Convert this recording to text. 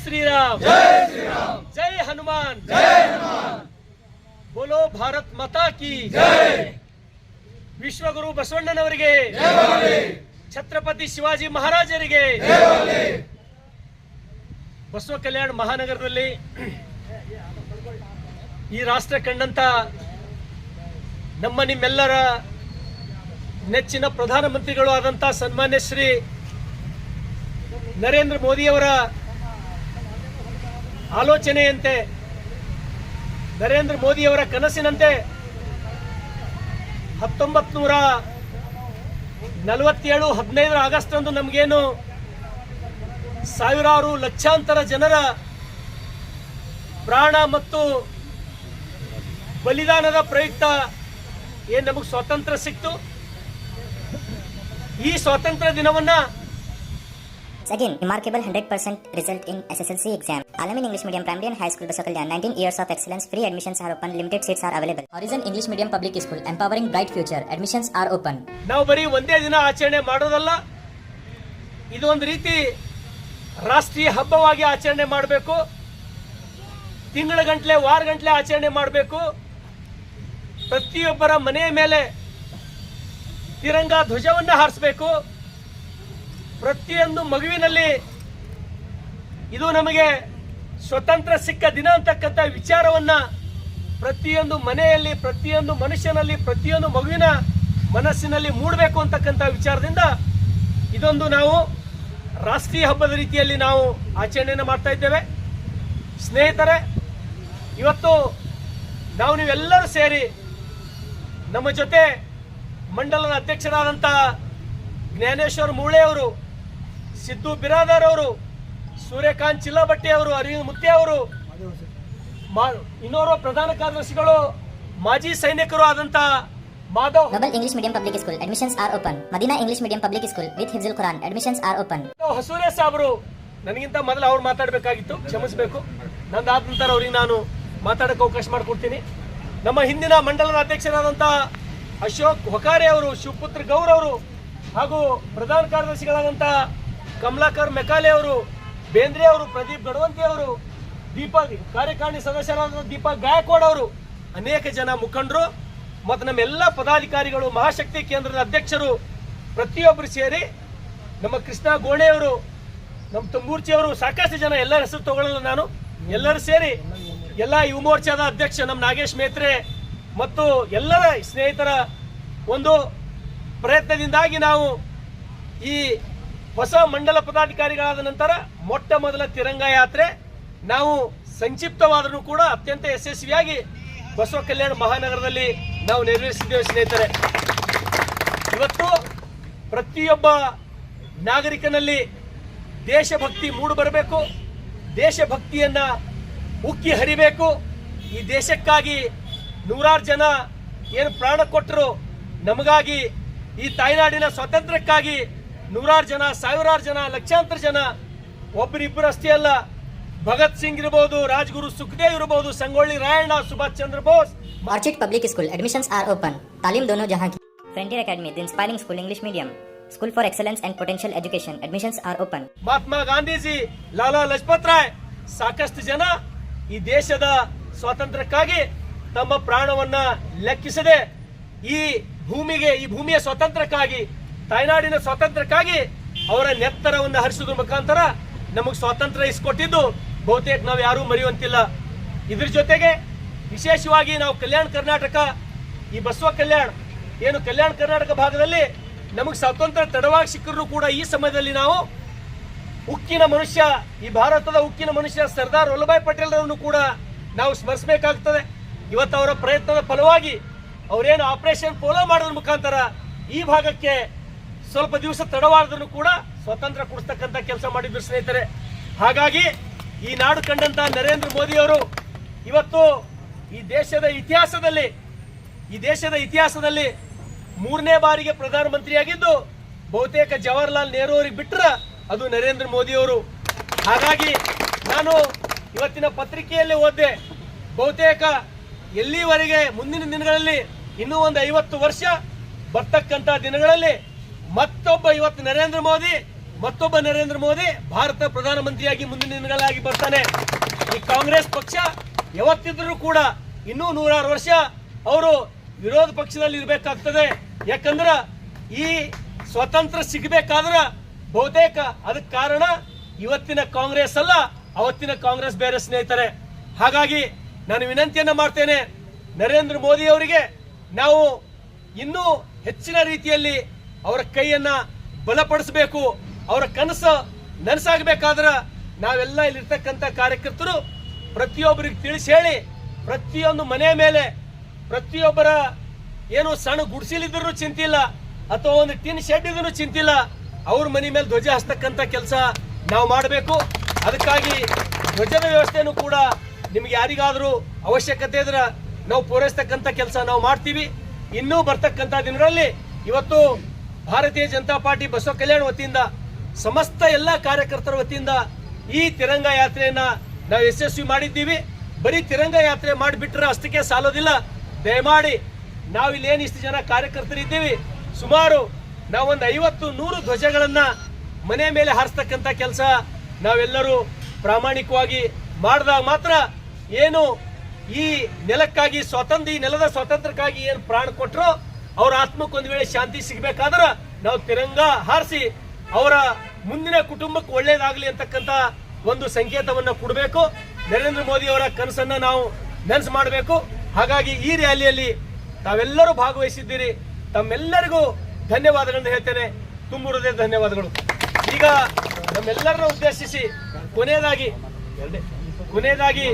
श्रीराम जय हनुमान बोलो भारत माता की विश्वगुरु बसवಣ್ಣನವರಿಗೆ छत्रपति शिवाजी महाराजರಿಗೆ ಬಸವ ಕಲ್ಯಾಣ ಮಹಾನಗರದಲ್ಲಿ ಈ ರಾಷ್ಟ್ರ ಕಂಡಂತ ನಮ್ಮ ನಿಮ್ಮೆಲ್ಲರ ನೆಚ್ಚಿನ ಪ್ರಧಾನಮಂತ್ರಿಗಳು ಆದಂತ ಸನ್ಮಾನ್ಯ ಶ್ರೀ ನರೇಂದ್ರ ಮೋದಿಯವರ ಆಲೋಚನೆಯಂತೆ ನರೇಂದ್ರ ಮೋದಿಯವರ ಕನಸಿನಂತೆ 1947 15 ಆಗಸ್ಟ್ ಅಂದು ನಮಗೇನು ಸಾವಿರಾರು ಲಕ್ಷಾಂತರ ಜನರ ಪ್ರಾಣ ಮತ್ತು ಬಲಿದಾನದ ಪ್ರಯುಕ್ತ ಏನು ನಮಗೆ ಸ್ವಾತಂತ್ರ್ಯ ಸಿಕ್ತು ಈ ಸ್ವಾತಂತ್ರ್ಯ ದಿನವನ್ನ Again, remarkable 100% result in SSLC exam. Alamin English Medium Primary and High School Basa Kalyan, 19 years of excellence. Free admissions are open. Limited seats are available. Horizon English Medium Public School, empowering bright future. Admissions are open. ನಾವು ಬರೀ ಒಂದೇ ದಿನ ಆಚರಣೆ ಮಾಡೋದಲ್ಲ, ಇದು ಒಂದು ರೀತಿ ರಾಷ್ಟ್ರೀಯ ಹಬ್ಬವಾಗಿ ಆಚರಣೆ ಮಾಡಬೇಕು. ತಿಂಗಳ ಗಂಟಲೆ ವಾರ ಗಂಟಲೆ ಆಚರಣೆ ಮಾಡಬೇಕು. ಪ್ರತಿಯೊಬ್ಬರ ಮನೆಯ ಮೇಲೆ ತಿರಂಗ ಧ್ವಜವನ್ನು ಹಾರಿಸಬೇಕು. ಪ್ರತಿಯೊಂದು ಮಗುವಿನಲ್ಲಿ ಇದು ನಮಗೆ ಸ್ವತಂತ್ರ ಸಿಕ್ಕ ದಿನ ಅಂತಕ್ಕಂಥ ವಿಚಾರವನ್ನ ಪ್ರತಿಯೊಂದು ಮನೆಯಲ್ಲಿ, ಪ್ರತಿಯೊಂದು ಮನುಷ್ಯನಲ್ಲಿ, ಪ್ರತಿಯೊಂದು ಮಗುವಿನ ಮನಸ್ಸಿನಲ್ಲಿ ಮೂಡಬೇಕು ಅಂತಕ್ಕಂಥ ವಿಚಾರದಿಂದ ಇದೊಂದು ನಾವು ರಾಷ್ಟ್ರೀಯ ಹಬ್ಬದ ರೀತಿಯಲ್ಲಿ ನಾವು ಆಚರಣೆಯನ್ನು ಮಾಡ್ತಾ ಇದ್ದೇವೆ. ಸ್ನೇಹಿತರೆ, ಇವತ್ತು ನಾವು ನೀವೆಲ್ಲರೂ ಸೇರಿ ನಮ್ಮ ಜೊತೆ ಮಂಡಲದ ಅಧ್ಯಕ್ಷರಾದಂಥ ಜ್ಞಾನೇಶ್ವರ್ ಮೂಳೆ ಅವರು, ಸಿದ್ದು ಬಿರಾದರ್ ಅವರು, ಸೂರ್ಯಕಾಂತ್ ಚಿಲ್ಲಬಟ್ಟಿ ಅವರು, ಅರವಿಂದ್ ಮುತ್ತೆ ಅವರು, ಇನ್ನೋರ್ವ ಪ್ರಧಾನ ಕಾರ್ಯದರ್ಶಿಗಳು ಮಾಜಿ ಸೈನಿಕರು ಆದಂತ Madhav. Global English Medium Public School, admissions are open. Madina English Medium Public School with Hifzul Quran, admissions are open. ಹಸೂರೆ ಸಾಬ್ರು ನನಗಿಂತ ಮೊದಲು ಅವ್ರು ಮಾತಾಡಬೇಕಾಗಿತ್ತು, ಕ್ಷಮಿಸಬೇಕು. ನಂದಾದ ನಂತರ ಅವ್ರಿಗೆ ನಾನು ಮಾತಾಡಕ್ಕೆ ಅವಕಾಶ ಮಾಡಿಕೊಡ್ತೀನಿ. ನಮ್ಮ ಹಿಂದಿನ ಮಂಡಲದ ಅಧ್ಯಕ್ಷರಾದಂಥ ಅಶೋಕ್ ಹೊಕಾರೆ ಅವರು, ಶಿವಪುತ್ರ ಗೌರ್ ಅವರು ಹಾಗೂ ಪ್ರಧಾನ ಕಾರ್ಯದರ್ಶಿಗಳಾದಂಥ ಕಮಲಾಕರ್ ಮೆಕಾಲೆ ಅವರು, ಬೇಂದ್ರೆ ಅವರು, ಪ್ರದೀಪ್ ಗಡವಂತಿ ಅವರು, ದೀಪಕ್ ಕಾರ್ಯಕಾರಿಣಿ ಸದಸ್ಯರಾದ ದೀಪಕ್ ಗಾಯಕ್ವಾಡ್ ಅವರು, ಅನೇಕ ಜನ ಮುಖಂಡರು ಮತ್ತು ನಮ್ಮೆಲ್ಲ ಪದಾಧಿಕಾರಿಗಳು, ಮಹಾಶಕ್ತಿ ಕೇಂದ್ರದ ಅಧ್ಯಕ್ಷರು ಪ್ರತಿಯೊಬ್ಬರು ಸೇರಿ, ನಮ್ಮ ಕೃಷ್ಣ ಗೋಣೆಯವರು, ನಮ್ಮ ತುಂಬೂರ್ಚಿಯವರು, ಸಾಕಷ್ಟು ಜನ, ಎಲ್ಲರ ಹೆಸರು ತಗೊಳ್ಳಲ್ಲ ನಾನು, ಎಲ್ಲರೂ ಸೇರಿ ಎಲ್ಲ ಯುವ ಮೋರ್ಚಾದ ಅಧ್ಯಕ್ಷ ನಮ್ಮ ನಾಗೇಶ್ ಮೇತ್ರೆ ಮತ್ತು ಎಲ್ಲರ ಸ್ನೇಹಿತರ ಒಂದು ಪ್ರಯತ್ನದಿಂದಾಗಿ ನಾವು ಈ ಹೊಸ ಮಂಡಲ ಪದಾಧಿಕಾರಿಗಳಾದ ನಂತರ ಮೊಟ್ಟ ಮೊದಲ ತಿರಂಗ ಯಾತ್ರೆ ನಾವು ಸಂಕ್ಷಿಪ್ತವಾದರೂ ಕೂಡ ಅತ್ಯಂತ ಯಶಸ್ವಿಯಾಗಿ ಬಸವ ಕಲ್ಯಾಣ ಮಹಾನಗರದಲ್ಲಿ ನಾವು ನೆರವೇರಿಸಿದ್ದೇವೆ. ಸ್ನೇಹಿತರೆ, ಇವತ್ತು ಪ್ರತಿಯೊಬ್ಬ ನಾಗರಿಕನಲ್ಲಿ ದೇಶಭಕ್ತಿ ಮೂಡಿ ಬರಬೇಕು. ದೇಶಭಕ್ತಿಯನ್ನ ಉಕ್ಕಿ ಹರಿಬೇಕು. ಈ ದೇಶಕ್ಕಾಗಿ ನೂರಾರು ಜನ ಏನು ಪ್ರಾಣ ಕೊಟ್ಟರು, ನಮಗಾಗಿ ಈ ತಾಯ್ನಾಡಿನ ಸ್ವಾತಂತ್ರ್ಯಕ್ಕಾಗಿ ನೂರಾರು ಜನ, ಸಾವಿರಾರು ಜನ, ಲಕ್ಷಾಂತರ ಜನ, ಒಬ್ಬರಿಬ್ಬರು ಅಷ್ಟೇ ಅಲ್ಲ, ಭಗತ್ ಸಿಂಗ್ ಇರಬಹುದು, ರಾಜ್ಗುರು ಸುಖದೇವ್ ಇರಬಹುದು, Sangolli Rayanna, Subhash Chandra Bose. Orchid Public School, admissions are open. Talim dono jahan ki. Frontier Academy, the inspiring school, English medium. School for excellence and potential education. Admissions are open. Mahatma Gandhiji, Lala Lajpat Roy, ಸಾಕಷ್ಟು ಜನ ಈ ದೇಶದ ಸ್ವಾತಂತ್ರ್ಯಕ್ಕಾಗಿ ತಮ್ಮ ಪ್ರಾಣವನ್ನ ಲೆಕ್ಕಿಸದೆ ಈ ಭೂಮಿಯ ಸ್ವಾತಂತ್ರ್ಯಕ್ಕಾಗಿ, ತಾಯ್ನಾಡಿನ ಸ್ವಾತಂತ್ರ್ಯಕ್ಕಾಗಿ ಅವರ ನೆತ್ತರವನ್ನು ಹರಿಸುವುದರ ಮುಖಾಂತರ ನಮಗೆ ಸ್ವಾತಂತ್ರ್ಯ ಇಸ್ಕೊಟ್ಟಿದ್ದು ಬಹುತೇಕ ನಾವು ಯಾರೂ ಮರೆಯುವಂತಿಲ್ಲ. ಇದ್ರ ಜೊತೆಗೆ ವಿಶೇಷವಾಗಿ ನಾವು ಕಲ್ಯಾಣ ಕರ್ನಾಟಕ, ಈ ಬಸವ ಕಲ್ಯಾಣ ಏನು ಕಲ್ಯಾಣ ಕರ್ನಾಟಕ ಭಾಗದಲ್ಲಿ ನಮಗೆ ಸ್ವಾತಂತ್ರ್ಯ ತಡವಾಗಿ ಸಿಕ್ಕರೂ ಕೂಡ ಈ ಸಮಯದಲ್ಲಿ ನಾವು ಉಕ್ಕಿನ ಮನುಷ್ಯ, ಈ ಭಾರತದ ಉಕ್ಕಿನ ಮನುಷ್ಯ ಸರ್ದಾರ್ ವಲ್ಲಭಾಯ್ ಪಟೇಲ್ ರವರನ್ನು ಕೂಡ ನಾವು ಸ್ಮರಿಸಬೇಕಾಗ್ತದೆ. ಇವತ್ತು ಅವರ ಪ್ರಯತ್ನದ ಫಲವಾಗಿ ಅವರೇನು ಆಪರೇಷನ್ ಪೋಲೋ ಮಾಡೋದ್ರ ಮುಖಾಂತರ ಈ ಭಾಗಕ್ಕೆ ಸ್ವಲ್ಪ ದಿವಸ ತಡವಾದರೂ ಕೂಡ ಸ್ವಾತಂತ್ರ್ಯ ಕೊಡಿಸ್ತಕ್ಕಂಥ ಕೆಲಸ ಮಾಡಿದ್ರು ಸ್ನೇಹಿತರೆ. ಹಾಗಾಗಿ ಈ ನಾಡು ಕಂಡಂತ ನರೇಂದ್ರ ಮೋದಿ ಅವರು ಇವತ್ತು ಈ ದೇಶದ ಇತಿಹಾಸದಲ್ಲಿ 3ನೇ ಬಾರಿಗೆ ಪ್ರಧಾನಮಂತ್ರಿಯಾಗಿದ್ದು ಬಹುತೇಕ ಜವಾಹರ್ಲಾಲ್ ನೆಹರು ಅವರಿಗೆ ಬಿಟ್ಟರೆ ಅದು ನರೇಂದ್ರ ಮೋದಿ ಅವರು. ಹಾಗಾಗಿ ನಾನು ಇವತ್ತಿನ ಪತ್ರಿಕೆಯಲ್ಲಿ ಓದಿದೆ, ಬಹುತೇಕ ಎಲ್ಲಿವರೆಗೆ ಮುಂದಿನ ದಿನಗಳಲ್ಲಿ ಇನ್ನೂ ಒಂದು 50 ವರ್ಷ ಬರ್ತಕ್ಕಂಥ ದಿನಗಳಲ್ಲಿ ಮತ್ತೊಬ್ಬ ಇವತ್ತು ನರೇಂದ್ರ ಮೋದಿ ಮತ್ತೊಬ್ಬ ನರೇಂದ್ರ ಮೋದಿ ಭಾರತ ಪ್ರಧಾನಮಂತ್ರಿಯಾಗಿ ಮುಂದಿನ ದಿನಗಳಾಗಿ ಬರ್ತಾನೆ. ಈ ಕಾಂಗ್ರೆಸ್ ಪಕ್ಷ ಯಾವತ್ತಿದ್ರೂ ಕೂಡ ಇನ್ನೂ 106 ವರ್ಷ ಅವರು ವಿರೋಧ ಪಕ್ಷದಲ್ಲಿ ಇರಬೇಕಾಗ್ತದೆ. ಯಾಕಂದ್ರೆ ಈ ಸ್ವತಂತ್ರ ಸಿಗಬೇಕಾದ್ರೆ ಬಹುತೇಕ ಅದಕ್ಕೆ ಕಾರಣ ಇವತ್ತಿನ ಕಾಂಗ್ರೆಸ್ ಅಲ್ಲ, ಅವತ್ತಿನ ಕಾಂಗ್ರೆಸ್ ಬೇರೆ ಸ್ನೇಹಿತರೆ. ಹಾಗಾಗಿ ನಾನು ವಿನಂತಿಯನ್ನ ಮಾಡ್ತೇನೆ, ನರೇಂದ್ರ ಮೋದಿ ಅವರಿಗೆ ನಾವು ಇನ್ನೂ ಹೆಚ್ಚಿನ ರೀತಿಯಲ್ಲಿ ಅವರ ಕೈಯನ್ನ ಬಲಪಡಿಸಬೇಕು. ಅವರ ಕನಸು ನನಸಾಗಬೇಕಾದ್ರೆ ನಾವೆಲ್ಲ ಇಲ್ಲಿರ್ತಕ್ಕಂಥ ಕಾರ್ಯಕರ್ತರು ಪ್ರತಿಯೊಬ್ಬರಿಗೆ ತಿಳಿಸಿ ಹೇಳಿ, ಪ್ರತಿಯೊಂದು ಮನೆ ಮೇಲೆ ಪ್ರತಿಯೊಬ್ಬರ ಏನು ಸಣ್ಣ ಗುಡಿಸಲಿದ್ರು ಚಿಂತಿಲ್ಲ ಅಥವಾ ಒಂದು ಟಿನ್ ಶೆಡ್ ಇದ್ರೂ ಚಿಂತಿಲ್ಲ, ಅವ್ರ ಮನೆ ಮೇಲೆ ಧ್ವಜ ಹಚ್ಚತಕ್ಕಂಥ ಕೆಲಸ ನಾವು ಮಾಡಬೇಕು. ಅದಕ್ಕಾಗಿ ಧ್ವಜದ ವ್ಯವಸ್ಥೆನೂ ಕೂಡ ನಿಮ್ಗೆ ಯಾರಿಗಾದರೂ ಅವಶ್ಯಕತೆ ಇದ್ರೆ ನಾವು ಪೂರೈಸ್ತಕ್ಕಂಥ ಕೆಲಸ ನಾವು ಮಾಡ್ತೀವಿ. ಇನ್ನೂ ಬರ್ತಕ್ಕಂಥ ದಿನಗಳಲ್ಲಿ ಇವತ್ತು ಭಾರತೀಯ ಜನತಾ ಪಾರ್ಟಿ ಬಸವ ಕಲ್ಯಾಣ ವತಿಯಿಂದ ಸಮಸ್ತ ಎಲ್ಲ ಕಾರ್ಯಕರ್ತರ ವತಿಯಿಂದ ಈ ತಿರಂಗ ಯಾತ್ರೆಯನ್ನ ನಾವು ಯಶಸ್ವಿ ಮಾಡಿದ್ದೀವಿ. ಬರೀ ತಿರಂಗ ಯಾತ್ರೆ ಮಾಡಿಬಿಟ್ರೆ ಅಷ್ಟಕ್ಕೆ ಸಾಲೋದಿಲ್ಲ. ದಯಮಾಡಿ ನಾವು ಇಲ್ಲೇನು ಇಷ್ಟು ಜನ ಕಾರ್ಯಕರ್ತರಿದ್ದೀವಿ, ಸುಮಾರು ನಾವೊಂದು 50-100 ಧ್ವಜಗಳನ್ನ ಮನೆ ಮೇಲೆ ಹಾರಿಸ್ತಕ್ಕಂಥ ಕೆಲಸ ನಾವೆಲ್ಲರೂ ಪ್ರಾಮಾಣಿಕವಾಗಿ ಮಾಡಿದಾಗ ಮಾತ್ರ ಏನು ಈ ನೆಲಕ್ಕಾಗಿ ಈ ನೆಲದ ಸ್ವಾತಂತ್ರ್ಯಕ್ಕಾಗಿ ಏನು ಪ್ರಾಣ ಕೊಟ್ಟರು ಅವ್ರ ಆತ್ಮಕ್ಕೊಂದು ವೇಳೆ ಶಾಂತಿ ಸಿಗಬೇಕಾದ್ರೆ ನಾವು ತಿರಂಗ ಹಾರಿಸಿ ಅವರ ಮುಂದಿನ ಕುಟುಂಬಕ್ಕೆ ಒಳ್ಳೇದಾಗಲಿ ಅಂತಕ್ಕಂಥ ಒಂದು ಸಂಕೇತವನ್ನ ಕೊಡಬೇಕು. ನರೇಂದ್ರ ಮೋದಿ ಅವರ ಕನಸನ್ನ ನಾವು ನೆನಸು ಮಾಡಬೇಕು. ಹಾಗಾಗಿ ಈ ರ್ಯಾಲಿಯಲ್ಲಿ ತಾವೆಲ್ಲರೂ ಭಾಗವಹಿಸಿದ್ದೀರಿ, ತಮ್ಮೆಲ್ಲರಿಗೂ ಧನ್ಯವಾದಗಳನ್ನು ಹೇಳ್ತೇನೆ. ತುಂಬ ಹೃದಯ ಧನ್ಯವಾದಗಳು. ಈಗ ನಮ್ಮೆಲ್ಲರನ್ನ ಉದ್ದೇಶಿಸಿ ಕೊನೆಯದಾಗಿ